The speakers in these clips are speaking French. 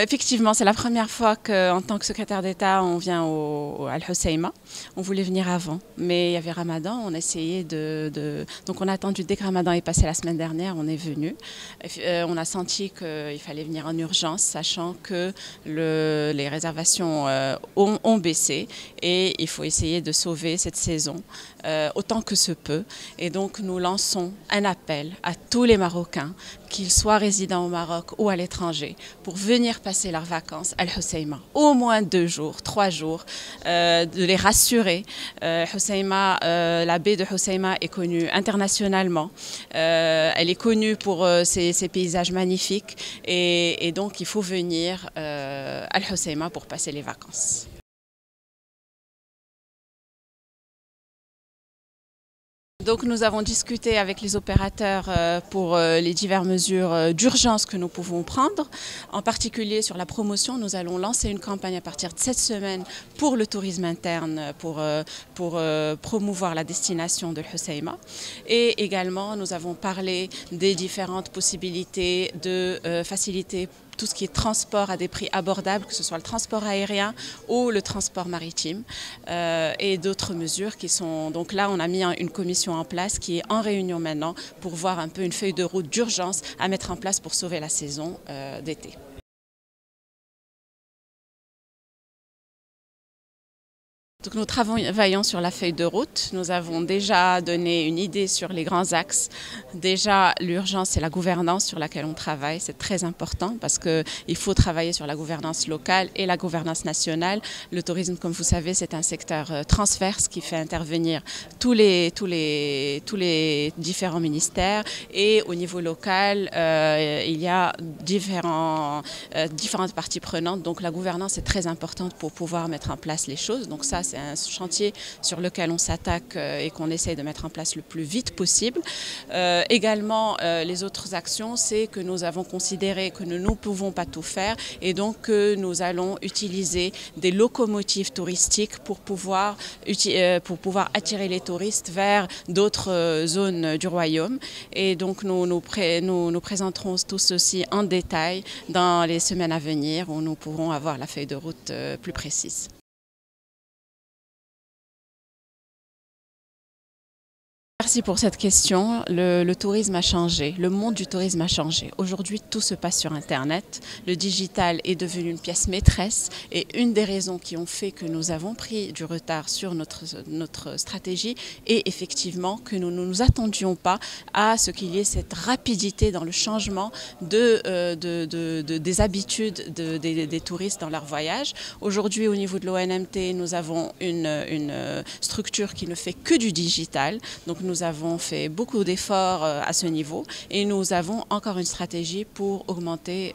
Effectivement, c'est la première fois qu'en tant que secrétaire d'État, on vient au Al Hoceima. On voulait venir avant, mais il y avait Ramadan. On a essayé Donc on a attendu dès que Ramadan est passé la semaine dernière, on est venu. On a senti qu'il fallait venir en urgence, sachant que les réservations ont baissé et il faut essayer de sauver cette saison autant que se peut. Et donc nous lançons un appel à tous les Marocains, qu'ils soient résidents au Maroc ou à l'étranger, pour venir passer leurs vacances à Al Hoceima. Au moins 2 jours, 3 jours, de les rassurer. Hoceima, la baie de Hoceima est connue internationalement. Elle est connue pour ses paysages magnifiques et donc il faut venir à Al Hoceima pour passer les vacances. Donc nous avons discuté avec les opérateurs pour les diverses mesures d'urgence que nous pouvons prendre. En particulier sur la promotion, nous allons lancer une campagne à partir de cette semaine pour le tourisme interne, pour promouvoir la destination de Hoceima. Et également, nous avons parlé des différentes possibilités de faciliter tout ce qui est transport à des prix abordables, que ce soit le transport aérien ou le transport maritime et d'autres mesures qui sont... Donc là, on a mis une commission en place qui est en réunion maintenant pour voir un peu une feuille de route d'urgence à mettre en place pour sauver la saison d'été. Donc nous travaillons sur la feuille de route. Nous avons déjà donné une idée sur les grands axes. Déjà, l'urgence, c'est la gouvernance sur laquelle on travaille. C'est très important parce qu'il faut travailler sur la gouvernance locale et la gouvernance nationale. Le tourisme, comme vous savez, c'est un secteur transverse qui fait intervenir tous les différents ministères. Et au niveau local, il y a différentes parties prenantes. Donc la gouvernance est très importante pour pouvoir mettre en place les choses. Donc ça, c'est un chantier sur lequel on s'attaque et qu'on essaie de mettre en place le plus vite possible. Également, les autres actions, c'est que nous avons considéré que nous ne pouvons pas tout faire et donc nous allons utiliser des locomotives touristiques pour pouvoir attirer les touristes vers d'autres zones du royaume. Et donc nous présenterons tout ceci en détail dans les semaines à venir où nous pourrons avoir la feuille de route plus précise. Merci pour cette question. Le tourisme a changé, le monde du tourisme a changé. Aujourd'hui, tout se passe sur Internet. Le digital est devenu une pièce maîtresse et une des raisons qui ont fait que nous avons pris du retard sur notre stratégie est effectivement que nous ne nous attendions pas à ce qu'il y ait cette rapidité dans le changement des habitudes des touristes dans leur voyage. Aujourd'hui, au niveau de l'ONMT, nous avons une structure qui ne fait que du digital. Donc nous avons fait beaucoup d'efforts à ce niveau et nous avons encore une stratégie pour augmenter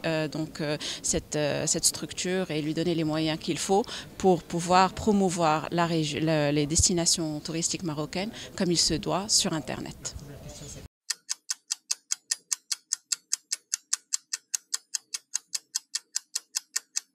cette structure et lui donner les moyens qu'il faut pour pouvoir promouvoir les destinations touristiques marocaines comme il se doit sur Internet.